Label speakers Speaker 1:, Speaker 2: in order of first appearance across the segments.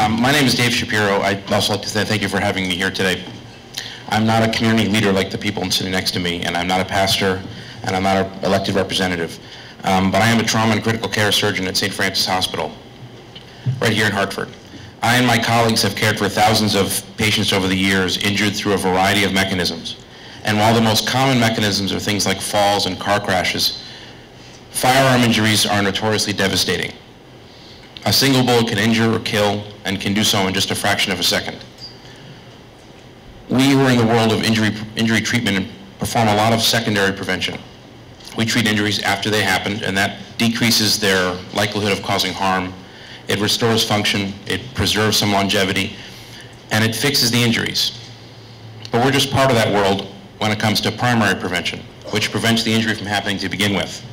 Speaker 1: My name is Dave Shapiro. I'd also like to say thank you for having me here today. I'm not a community leader like the people sitting next to me, and I'm not a pastor, and I'm not an elected representative. But I am a trauma and critical care surgeon at St. Francis Hospital, right here in Hartford. I and my colleagues have cared for thousands of patients over the years, injured through a variety of mechanisms. And while the most common mechanisms are things like falls and car crashes, firearm injuries are notoriously devastating. A single bullet can injure or kill, and can do so in just a fraction of a second. We who are in the world of injury treatment perform a lot of secondary prevention. We treat injuries after they happen, and that decreases their likelihood of causing harm. It restores function, it preserves some longevity, and it fixes the injuries. But we're just part of that world when it comes to primary prevention, which prevents the injury from happening to begin with.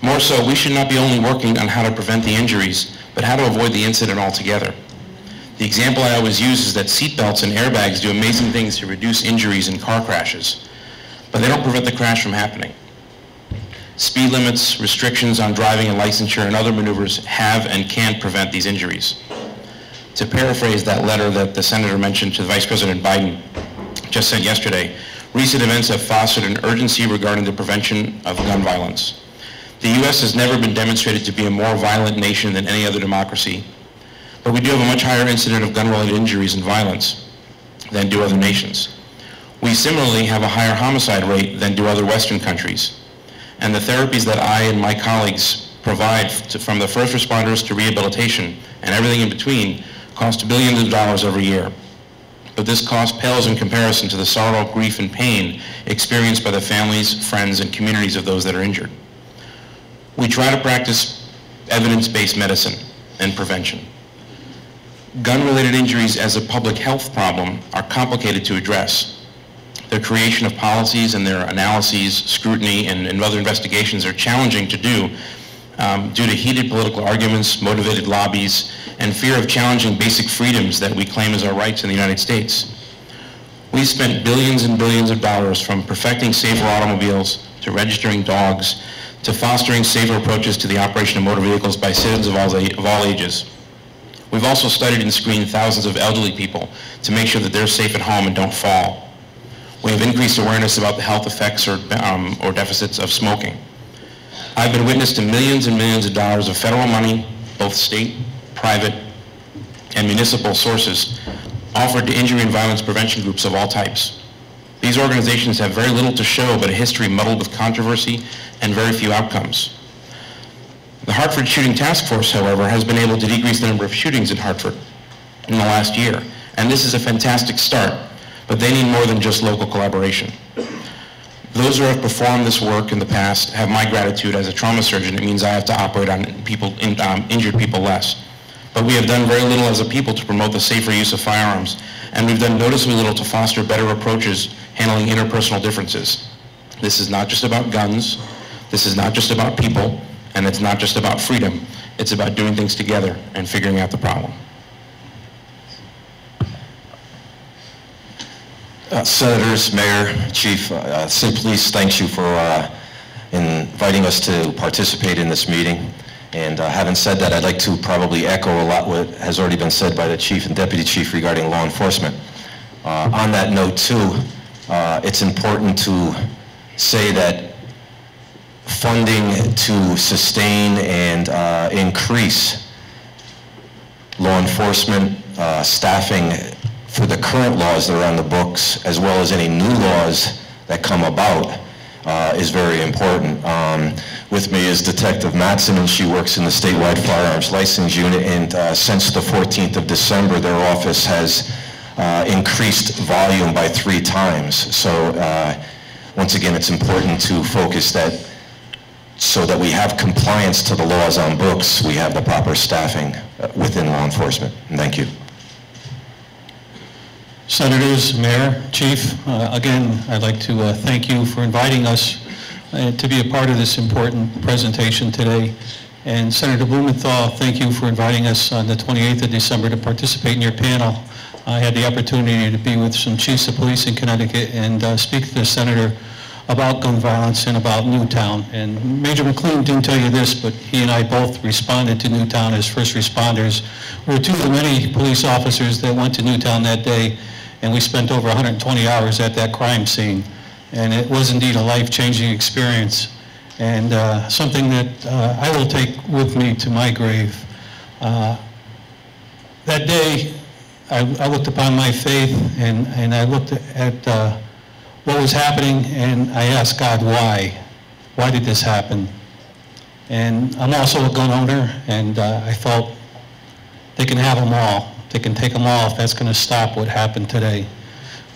Speaker 1: More so, we should not be only working on how to prevent the injuries, but how to avoid the incident altogether. The example I always use is that seatbelts and airbags do amazing things to reduce injuries in car crashes, but they don't prevent the crash from happening. Speed limits, restrictions on driving and licensure, and other maneuvers have and can prevent these injuries. To paraphrase that letter that the Senator mentioned to Vice President Biden just sent yesterday, recent events have fostered an urgency regarding the prevention of gun violence. The U.S. has never been demonstrated to be a more violent nation than any other democracy, but we do have a much higher incident of gun-related injuries and violence than do other nations. We similarly have a higher homicide rate than do other Western countries. And the therapies that I and my colleagues provide from the first responders to rehabilitation and everything in between cost billions of dollars every year. But this cost pales in comparison to the sorrow, grief, and pain experienced by the families, friends, and communities of those that are injured. We try to practice evidence-based medicine and prevention. Gun-related injuries as a public health problem are complicated to address. Their creation of policies and their analyses, scrutiny, and other investigations are challenging to do due to heated political arguments, motivated lobbies, and fear of challenging basic freedoms that we claim as our rights in the United States. We've spent billions and billions of dollars from perfecting safer automobiles to registering dogs to fostering safer approaches to the operation of motor vehicles by citizens of all ages. We've also studied and screened thousands of elderly people to make sure that they're safe at home and don't fall. We have increased awareness about the health effects or deficits of smoking. I've been witness to millions and millions of dollars of federal money, both state, private, and municipal sources, offered to injury and violence prevention groups of all types. These organizations have very little to show but a history muddled with controversy and very few outcomes. The Hartford Shooting Task Force, however, has been able to decrease the number of shootings in Hartford in the last year, and this is a fantastic start, but they need more than just local collaboration. Those who have performed this work in the past have my gratitude. As a trauma surgeon. It means I have to operate on injured people less. But we have done very little as a people to promote the safer use of firearms, and we've done noticeably little to foster better approaches handling interpersonal differences. This is not just about guns, this is not just about people, and it's not just about freedom. It's about doing things together and figuring out the problem.
Speaker 2: Senators, Mayor, Chief, St. Police thanks you for inviting us to participate in this meeting. And having said that, I'd like to probably echo a lot what has already been said by the Chief and Deputy Chief regarding law enforcement. On that note too, it's important to say that funding to sustain and increase law enforcement staffing for the current laws that are on the books, as well as any new laws that come about, is very important. With me is Detective Matson, and she works in the statewide firearms license unit, and since the 14th of December, their office has increased volume by 3 times. So once again, it's important to focus that so that we have compliance to the laws on books, we have the proper staffing within law enforcement. And thank you.
Speaker 3: Senators, Mayor, Chief, again, I'd like to thank you for inviting us to be a part of this important presentation today. And Senator Blumenthal, thank you for inviting us on the 28th of December to participate in your panel. I had the opportunity to be with some chiefs of police in Connecticut and speak to the Senator about gun violence and about Newtown. And Major McLean didn't tell you this, but he and I both responded to Newtown as first responders. We were two of the many police officers that went to Newtown that day, and we spent over 120 hours at that crime scene. And it was indeed a life-changing experience, and something that I will take with me to my grave. That day, I looked upon my faith, and I looked at what was happening, and I asked God, why? Why did this happen? And I'm also a gun owner, and I felt they can have them all. They can take them all if that's going to stop what happened today.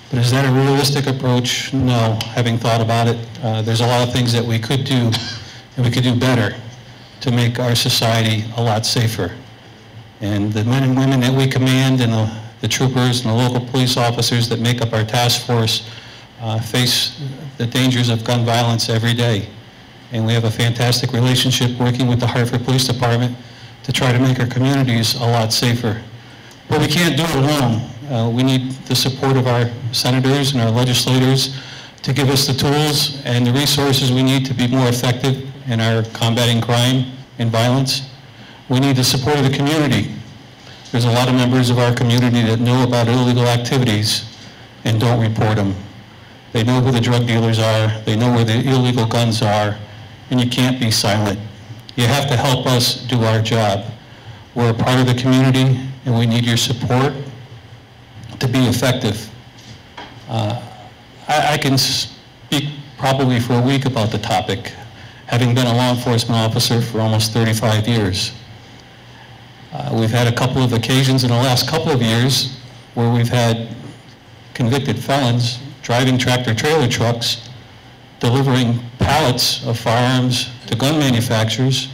Speaker 3: But is that a realistic approach? No. Having thought about it, there's a lot of things that we could do, and we could do better to make our society a lot safer. And the men and women that we command, and the troopers and the local police officers that make up our task force face the dangers of gun violence every day. And we have a fantastic relationship working with the Hartford Police Department to try to make our communities a lot safer. But we can't do it alone. We need the support of our senators and our legislators to give us the tools and the resources we need to be more effective in our combating crime and violence. We need the support of the community. There's a lot of members of our community that know about illegal activities and don't report them. They know who the drug dealers are, they know where the illegal guns are, and you can't be silent. You have to help us do our job. We're a part of the community, and we need your support to be effective. I can speak probably for a week about the topic, having been a law enforcement officer for almost 35 years. We've had a couple of occasions in the last couple of years where we've had convicted felons driving tractor-trailer trucks, delivering pallets of firearms to gun manufacturers,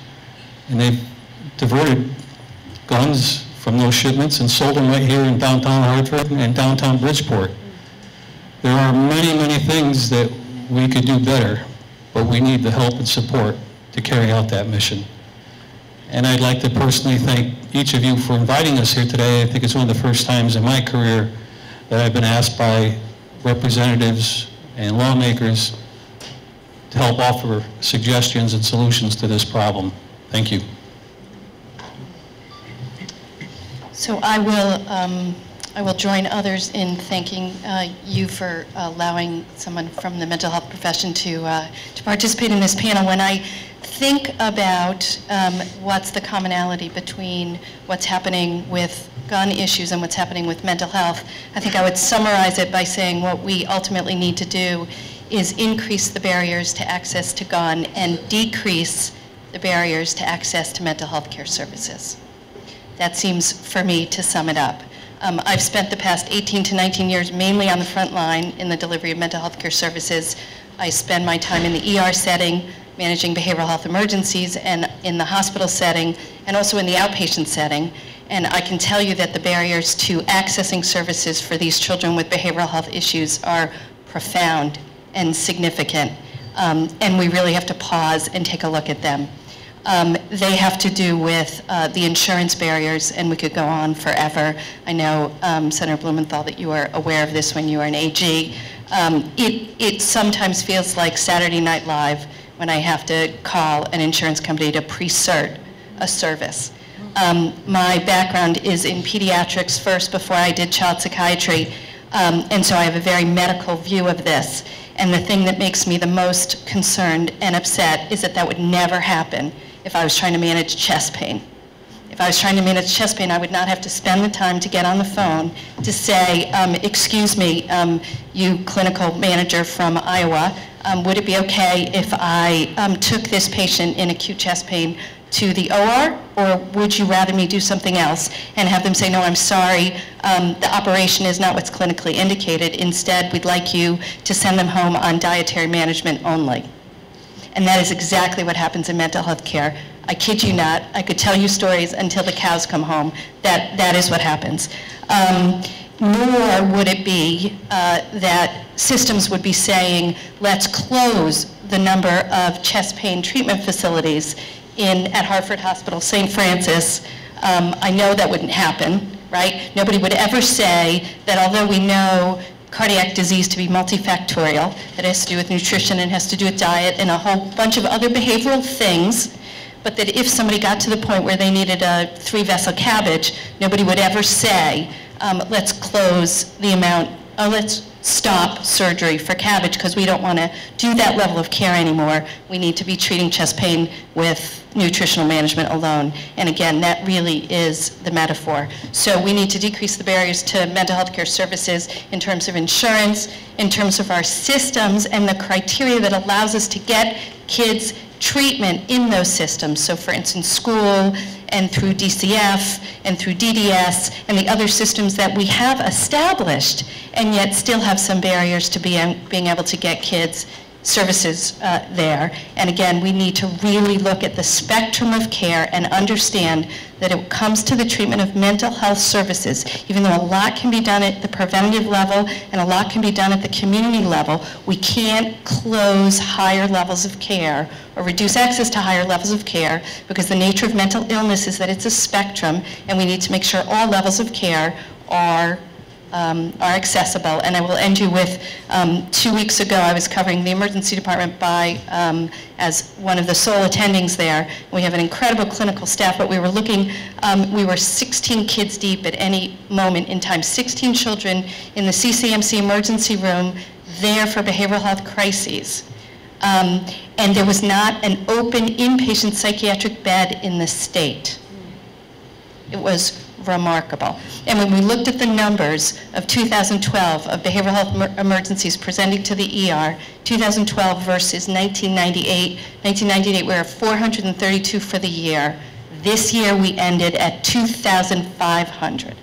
Speaker 3: and they've diverted guns from those shipments and sold them right here in downtown Hartford and downtown Bridgeport. There are many, many things that we could do better, but we need the help and support to carry out that mission. And I'd like to personally thank each of you for inviting us here today. I think it's one of the first times in my career that I've been asked by representatives and lawmakers to help offer suggestions and solutions to this problem. Thank you.
Speaker 4: So I will join others in thanking you for allowing someone from the mental health profession to participate in this panel. When I think about what's the commonality between what's happening with gun issues and what's happening with mental health, I think I would summarize it by saying what we ultimately need to do is increase the barriers to access to gun and decrease the barriers to access to mental health care services. That seems, for me, to sum it up. I've spent the past 18 to 19 years mainly on the front line in the delivery of mental health care services. I spend my time in the ER setting, managing behavioral health emergencies, and in the hospital setting, and also in the outpatient setting. And I can tell you that the barriers to accessing services for these children with behavioral health issues are profound and significant. And we really have to pause and take a look at them. They have to do with the insurance barriers, and we could go on forever. I know, Senator Blumenthal, that you are aware of this when you were an AG. It sometimes feels like Saturday Night Live when I have to call an insurance company to pre-cert a service. My background is in pediatrics first before I did child psychiatry, and so I have a very medical view of this. And the thing that makes me the most concerned and upset is that that would never happen if I was trying to manage chest pain. If I was trying to manage chest pain, I would not have to spend the time to get on the phone to say, excuse me, you clinical manager from Iowa, would it be okay if I took this patient in acute chest pain to the OR, or would you rather me do something else? And have them say, no, I'm sorry, the operation is not what's clinically indicated. Instead, we'd like you to send them home on dietary management only. And that is exactly what happens in mental health care. I kid you not, I could tell you stories until the cows come home. That is what happens. Nor would it be that systems would be saying, let's close the number of chest pain treatment facilities at Hartford Hospital, St. Francis. I know that wouldn't happen, right? Nobody would ever say that although we know cardiac disease to be multifactorial, that has to do with nutrition and has to do with diet and a whole bunch of other behavioral things, but that if somebody got to the point where they needed a 3-vessel cabbage, nobody would ever say, let's close the amount, let's stop surgery for cabbage because we don't want to do that level of care anymore. We need to be treating chest pain with nutritional management alone. And again, that really is the metaphor. So we need to decrease the barriers to mental health care services in terms of insurance, in terms of our systems and the criteria that allows us to get kids treatment in those systems. So for instance, school and through DCF and through DDS and the other systems that we have established and yet still have some barriers to being able to get kids services there. And again, we need to really look at the spectrum of care and understand that it comes to the treatment of mental health services. Even though a lot can be done at the preventative level and a lot can be done at the community level, we can't close higher levels of care or reduce access to higher levels of care because the nature of mental illness is that it's a spectrum and we need to make sure all levels of care are accessible. And I will end you with, 2 weeks ago I was covering the emergency department as one of the sole attendings there. We have an incredible clinical staff, but we were looking, we were 16 kids deep at any moment in time, 16 children in the CCMC emergency room there for behavioral health crises. And there was not an open inpatient psychiatric bed in the state. It was remarkable. And when we looked at the numbers of 2012 of behavioral health emergencies presenting to the ER, 2012 versus 1998, 1998 we were 432 for the year. This year we ended at 2,500.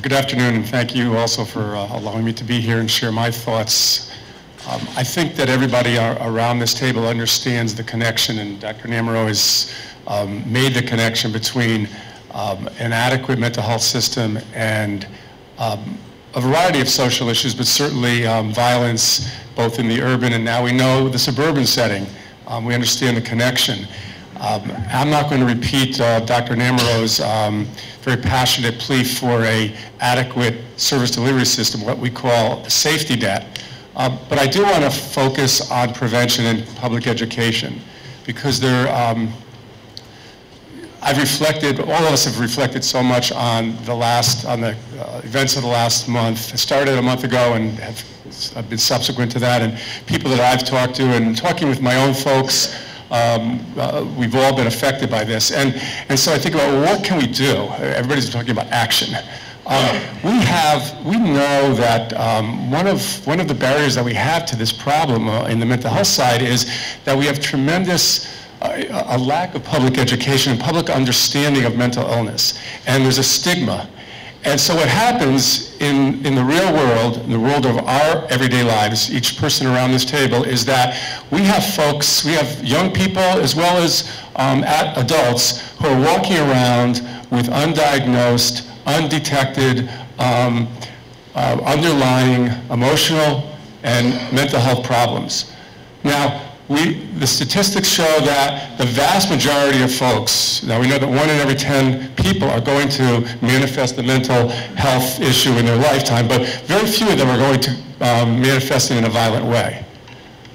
Speaker 5: Good afternoon, and thank you also for allowing me to be here and share my thoughts. I think that everybody around this table understands the connection, and Dr. Namaro has made the connection between an adequate mental health system and a variety of social issues, but certainly violence, both in the urban and now we know the suburban setting. We understand the connection. I'm not going to repeat Dr. Namaro's very passionate plea for an adequate service delivery system, what we call the safety net. But I do want to focus on prevention and public education because I've reflected, all of us have reflected so much on the events of the last month. It started a month ago and have been subsequent to that, and people that I've talked to and talking with my own folks, we've all been affected by this. And so I think about, well, what can we do? Everybody's talking about action. We know that one of the barriers that we have to this problem in the mental health side is that we have tremendous a lack of public education and public understanding of mental illness, and there's a stigma. And so what happens in the real world, in the world of our everyday lives, each person around this table, is that we have folks, we have young people as well as adults who are walking around with undiagnosed, undetected, underlying emotional and mental health problems. Now, the statistics show that the vast majority of folks, now we know that 1 in every 10 people are going to manifest a mental health issue in their lifetime, but very few of them are going to manifest it in a violent way.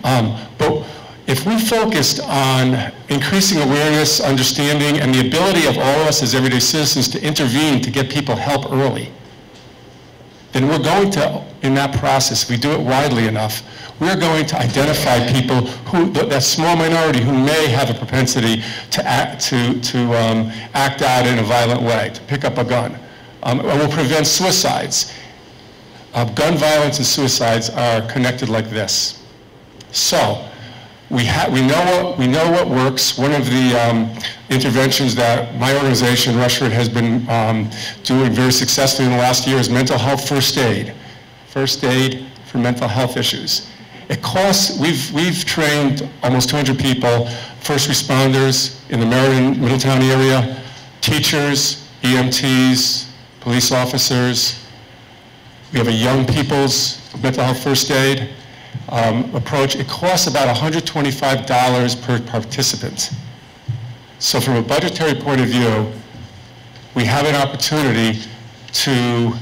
Speaker 5: But if we focused on increasing awareness, understanding, and the ability of all of us as everyday citizens to intervene to get people help early, then we're going to, in that process, if we do it widely enough, we're going to identify people who, that small minority who may have a propensity to act out in a violent way, to pick up a gun. And we'll prevent suicides. Gun violence and suicides are connected like this. So, we know what works. One of the interventions that my organization, Rushford, has been doing very successfully in the last year is mental health first aid. First aid for mental health issues. It costs, we've trained almost 200 people, first responders in the Meriden, Middletown area, teachers, EMTs, police officers. We have a young people's mental health first aid approach. It costs about $125 per participant. So from a budgetary point of view, we have an opportunity to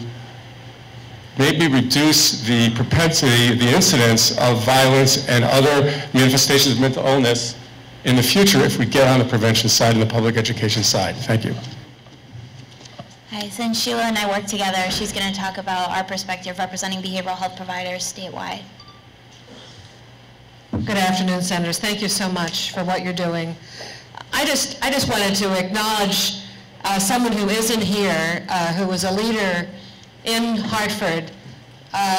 Speaker 5: maybe reduce the propensity, the incidence of violence and other manifestations of mental illness in the future if we get on the prevention side and the public education side. Thank you.
Speaker 6: Hi, since Sheila and I work together, she's going to talk about our perspective representing behavioral health providers statewide.
Speaker 7: Good afternoon, Senators. Thank you so much for what you're doing. I just wanted to acknowledge someone who isn't here, who was a leader in Hartford,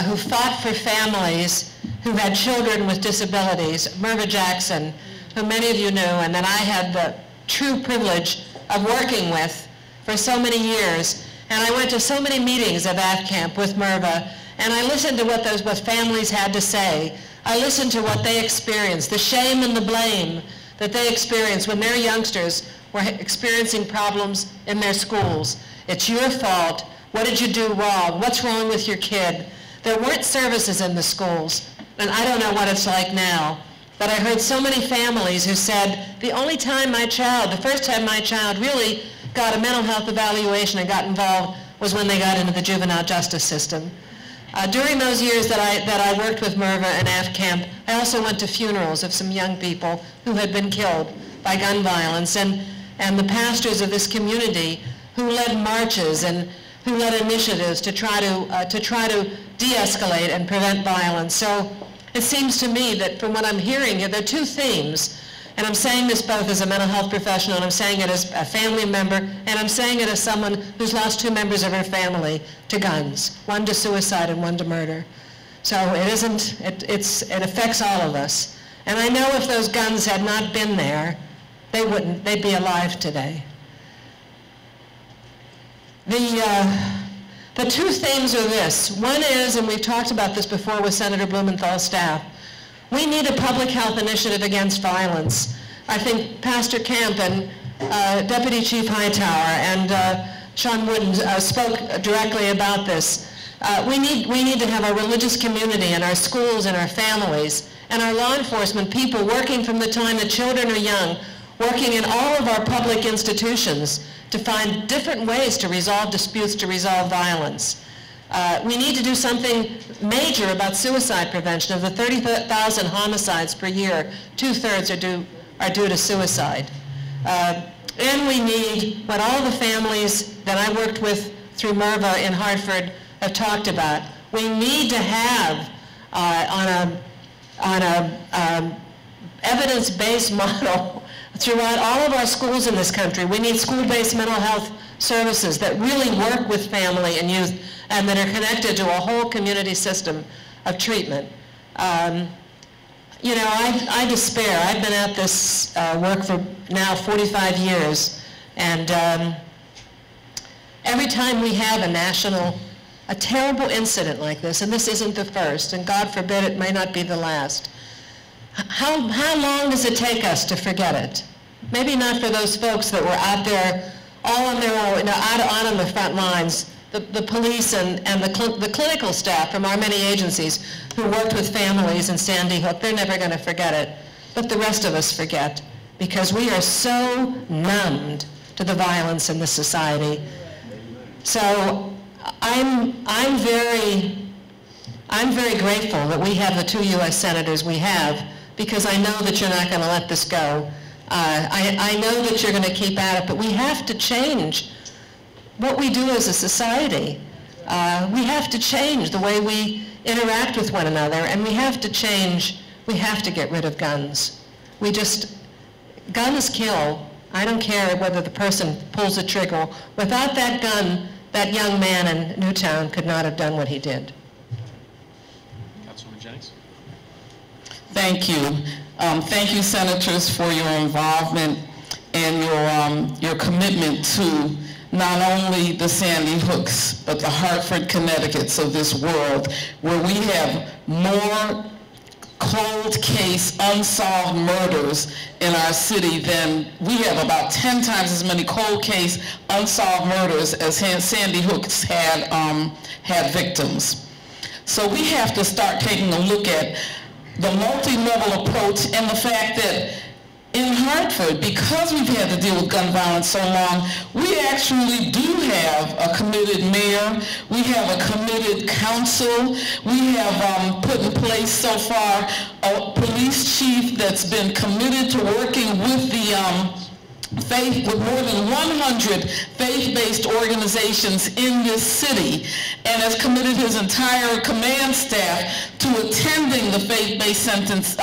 Speaker 7: who fought for families who had children with disabilities, Merva Jackson, who many of you knew, and that I had the true privilege of working with for so many years. And I went to so many meetings of AFCAMP with Merva, and I listened to what families had to say. I listened to what they experienced, the shame and the blame that they experienced when their youngsters were experiencing problems in their schools. It's your fault. What did you do wrong? What's wrong with your kid? There weren't services in the schools, and I don't know what it's like now. But I heard so many families who said, the only time the first time my child really got a mental health evaluation and got involved was when they got into the juvenile justice system. During those years that I worked with Merva and AFCAMP, I also went to funerals of some young people who had been killed by gun violence, and the pastors of this community who led marches and who led initiatives to try to de-escalate and prevent violence. So it seems to me that from what I'm hearing here, there are two themes, and I'm saying this both as a mental health professional, and I'm saying it as a family member, and I'm saying it as someone who's lost 2 members of her family to guns, one to suicide and one to murder. So it affects all of us. And I know if those guns had not been there, they'd be alive today. The two themes are this. One is, and we've talked about this before with Senator Blumenthal's staff, we need a public health initiative against violence. I think Pastor Camp and Deputy Chief Hightower and Sean Wooden spoke directly about this. We need to have our religious community and our schools and our families and our law enforcement people working from the time the children are young, working in all of our public institutions to find different ways to resolve disputes, to resolve violence. We need to do something major about suicide prevention. Of the 30,000 homicides per year, 2/3 are due to suicide. And we need what all the families that I worked with through Merva in Hartford have talked about. We need to have on a evidence-based model throughout all of our schools in this country. We need school-based mental health services that really work with family and youth and that are connected to a whole community system of treatment. You know, I despair. I've been at this work for now 45 years, and every time we have a terrible incident like this, and this isn't the first, and God forbid it may not be the last, how long does it take us to forget it? Maybe not for those folks that were out there all on their own, out on the front lines, the police and the clinical staff from our many agencies who worked with families in Sandy Hook. They're never going to forget it. But the rest of us forget because we are so numbed to the violence in this society. So I'm very grateful that we have the 2 U.S. senators we have, because I know that you're not going to let this go. I know that you're going to keep at it, but we have to change what we do as a society. We have to change the way we interact with one another, and we have to get rid of guns. Guns kill. I don't care whether the person pulls the trigger. Without that gun, that young man in Newtown could not have done what he did.
Speaker 1: Councilwoman Jennings?
Speaker 8: Thank you. Thank you, Senators, for your involvement and your commitment to not only the Sandy Hooks, but the Hartford, Connecticuts of this world, where we have more cold case unsolved murders in our city than we have about 10 times as many cold case unsolved murders as Sandy Hooks had victims. So we have to start taking a look at the multi-level approach and the fact that in Hartford, because we've had to deal with gun violence so long, we actually do have a committed mayor, we have a committed council, we have put in place so far a police chief that's been committed to working with the with more than 100 faith-based organizations in this city, and has committed his entire command staff to attending the faith-based summits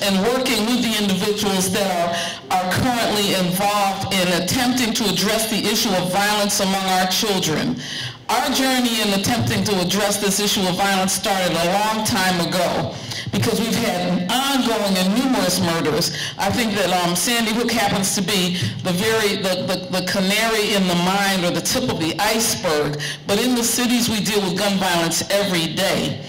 Speaker 8: and working with the individuals that are currently involved in attempting to address the issue of violence among our children. Our journey in attempting to address this issue of violence started a long time ago, because we've had ongoing and numerous murders. I think that Sandy Hook happens to be the canary in the mine, or the tip of the iceberg, but in the cities we deal with gun violence every day.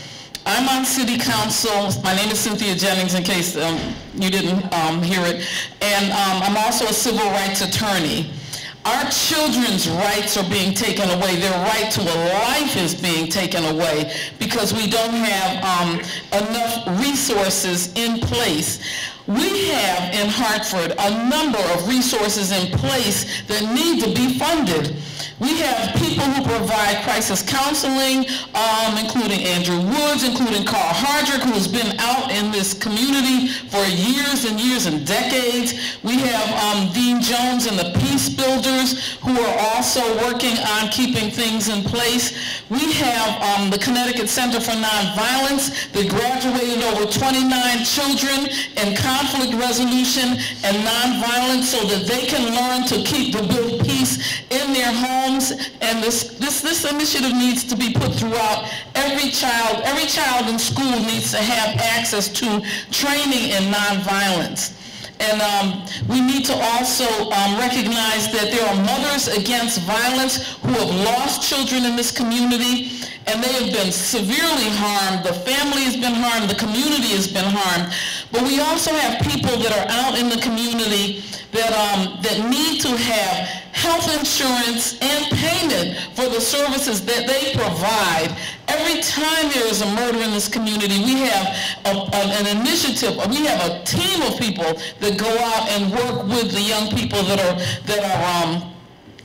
Speaker 8: I'm on city council. My name is Cynthia Jennings, in case you didn't hear it, and I'm also a civil rights attorney. Our children's rights are being taken away. Their right to a life is being taken away because we don't have enough resources in place. We have in Hartford a number of resources in place that need to be funded. We have people who provide crisis counseling, including Andrew Woods, including Carl Hardrick, who has been out in this community for years and years and decades. We have Dean Jones and the Peace Builders, who are also working on keeping things in place. We have the Connecticut Center for Nonviolence that graduated over 29 children in conflict resolution and nonviolence so that they can learn to build peace in their homes. And this initiative needs to be put throughout every child. Every child in school needs to have access to training in nonviolence. And we need to also recognize that there are mothers against violence who have lost children in this community, and they have been severely harmed. The family has been harmed. The community has been harmed. But we also have people that are out in the community that need to have health insurance and payment for the services that they provide. Every time there is a murder in this community, we have an initiative, we have a team of people that go out and work with the young people that are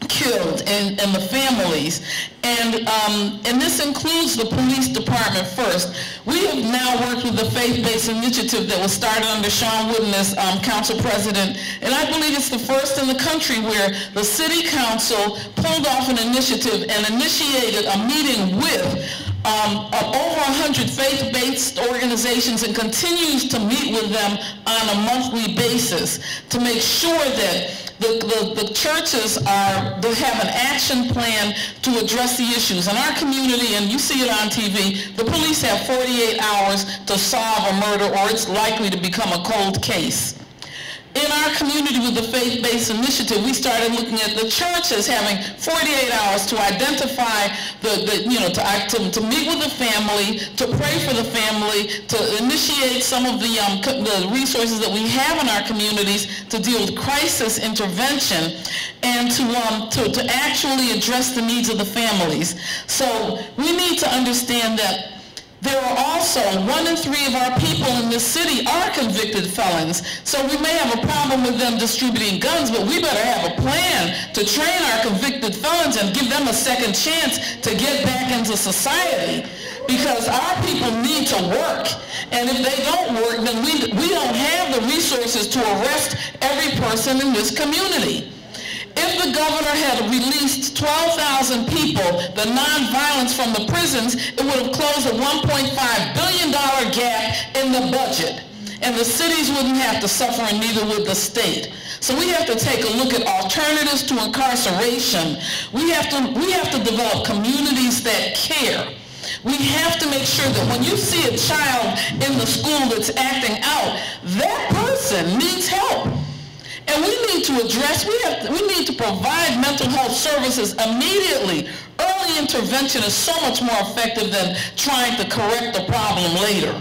Speaker 8: killed and the families. And this includes the police department first. We have now worked with the faith-based initiative that was started under Sean Wooden as council president, and I believe it's the first in the country where the city council pulled off an initiative and initiated a meeting with over 100 faith-based organizations, and continues to meet with them on a monthly basis to make sure that the churches have an action plan to address the issues. In our community, and you see it on TV, the police have 48 hours to solve a murder, or it's likely to become a cold case. In our community with the faith-based initiative, we started looking at the churches having 48 hours to identify to meet with the family, to pray for the family, to initiate some of the resources that we have in our communities to deal with crisis intervention, and to actually address the needs of the families. So we need to understand that there are also 1 in 3 of our people in this city are convicted felons. So we may have a problem with them distributing guns, but we better have a plan to train our convicted felons and give them a second chance to get back into society, because our people need to work. And if they don't work, then we don't have the resources to arrest every person in this community. If the governor had released 12,000 people, the nonviolence from the prisons, it would have closed a $1.5 billion gap in the budget. And the cities wouldn't have to suffer, and neither would the state. So we have to take a look at alternatives to incarceration. We have to develop communities that care. We have to make sure that when you see a child in the school that's acting out, that person needs help. And we need to address, we need to provide mental health services immediately. Early intervention is so much more effective than trying to correct the problem later.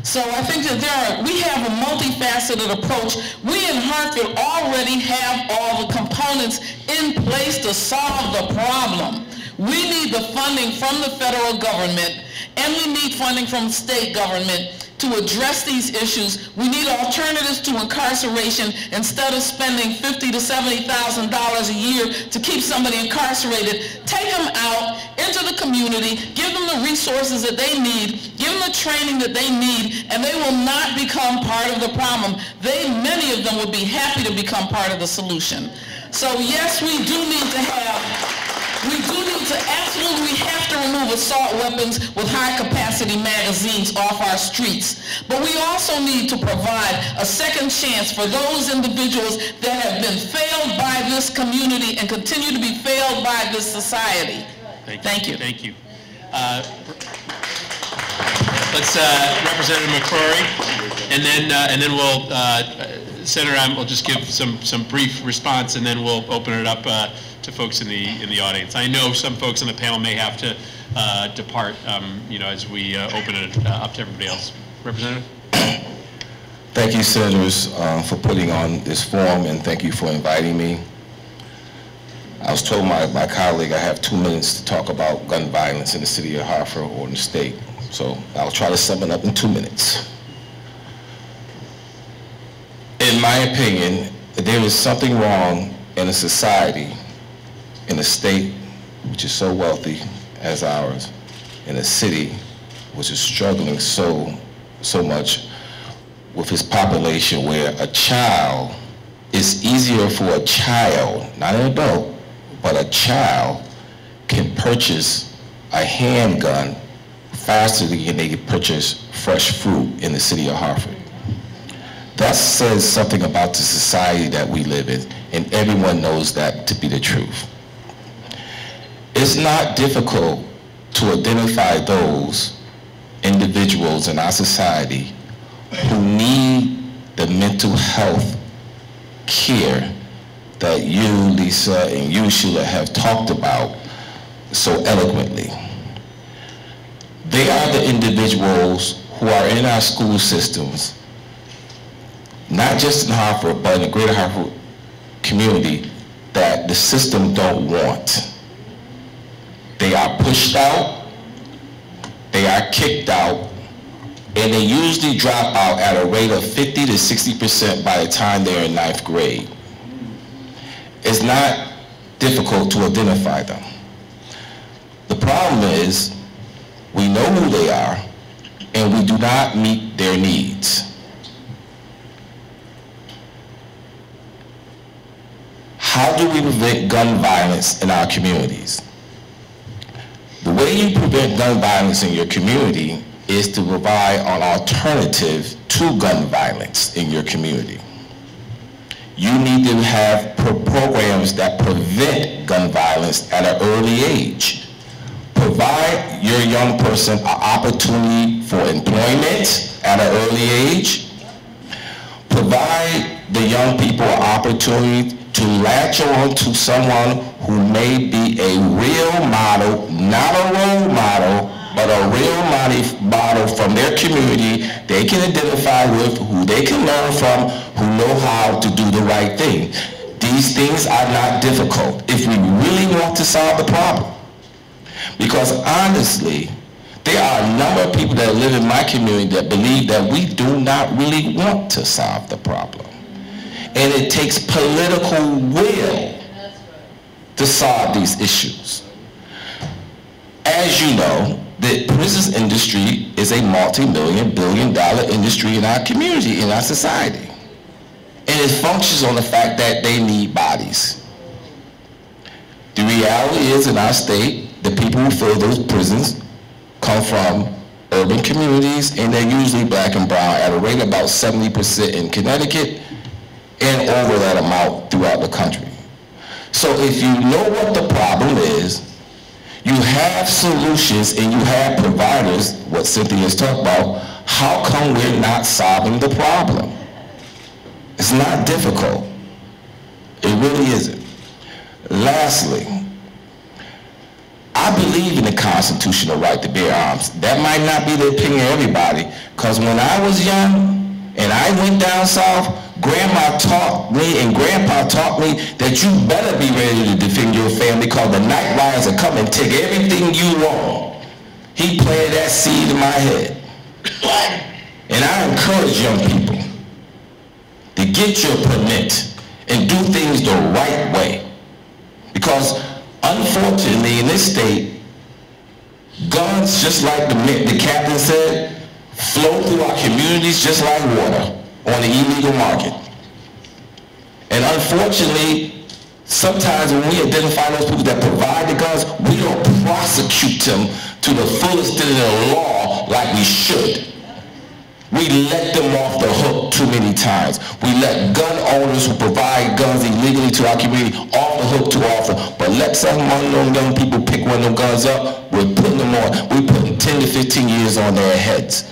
Speaker 8: So I think that we have a multifaceted approach. We in Hartford already have all the components in place to solve the problem. We need the funding from the federal government, and we need funding from the state government to address these issues. We need alternatives to incarceration. Instead of spending $50,000 to $70,000 a year to keep somebody incarcerated, take them out into the community, give them the resources that they need, give them the training that they need, and they will not become part of the problem. Many of them would be happy to become part of the solution. So yes, we do need to absolutely have to remove assault weapons with high-capacity magazines off our streets. But we also need to provide a second chance for those individuals that have been failed by this community and continue to be failed by this society. Thank you.
Speaker 9: Thank you. Let's Representative McCrory, and then we'll Senator, we'll just give some brief response, and then we'll open it up to folks in the audience. I know some folks on the panel may have to depart, as we open it up to everybody else. Representative.
Speaker 2: Thank you, Senators, for putting on this forum, and thank you for inviting me. I was told my colleague I have 2 minutes to talk about gun violence in the city of Hartford or in the state, so I'll try to sum it up in 2 minutes. In my opinion, there is something wrong in a society, in a state which is so wealthy as ours, in a city which is struggling so much with its population, where it's easier for a child, not an adult, but a child can purchase a handgun faster than they can purchase fresh fruit in the city of Hartford. That says something about the society that we live in, and everyone knows that to be the truth. It's not difficult to identify those individuals in our society who need the mental health care that you, Lisa, and you, Sheila, have talked about so eloquently. They are the individuals who are in our school systems, not just in Hartford, but in the greater Hartford community, that the system don't want. They are pushed out, they are kicked out, and they usually drop out at a rate of 50 to 60% by the time they're in 9th grade. It's not difficult to identify them. The problem is, we know who they are, and we do not meet their needs. How do we prevent gun violence in our communities? The way you prevent gun violence in your community is to provide an alternative to gun violence in your community. You need to have programs that prevent gun violence at an early age. Provide your young person an opportunity for employment at an early age. Provide the young people an opportunity to latch on to someone who may be a real model, not a role model, but a real model from their community they can identify with, who they can learn from, who know how to do the right thing. These things are not difficult if we really want to solve the problem. Because honestly, there are a number of people that live in my community that believe that we do not really want to solve the problem. And it takes political will to solve these issues. As you know, the prison industry is a multi-million, billion-dollar industry in our community, in our society. And it functions on the fact that they need bodies. The reality is, in our state, the people who fill those prisons come from urban communities, and they're usually black and brown at a rate of about 70% in Connecticut, and over that amount throughout the country. So if you know what the problem is, you have solutions and you have providers, what Cynthia's talked about, how come we're not solving the problem? It's not difficult. It really isn't. Lastly, I believe in the constitutional right to bear arms. That might not be the opinion of everybody, because when I was young and I went down south, Grandma taught me and Grandpa taught me that you better be ready to defend your family, because the night riders will come and take everything you want. He planted that seed in my head. And I encourage young people to get your permit and do things the right way. Because unfortunately in this state, guns, just like the captain said, flow through our communities just like water on the illegal market. And unfortunately, sometimes when we identify those people that provide the guns, we don't prosecute them to the fullest extent of the law like we should. We let them off the hook too many times. We let gun owners who provide guns illegally to our community off the hook too often. But let some of them young people pick one of them guns up, we're putting them on. We're putting 10 to 15 years on their heads.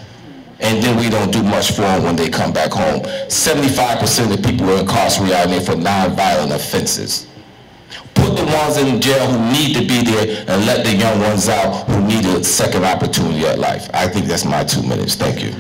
Speaker 2: And then we don't do much for them when they come back home. 75% of the people are incarcerated for non-violent offenses. Put the ones in jail who need to be there and let the young ones out who need a second opportunity at life. I think that's my 2 minutes. Thank you.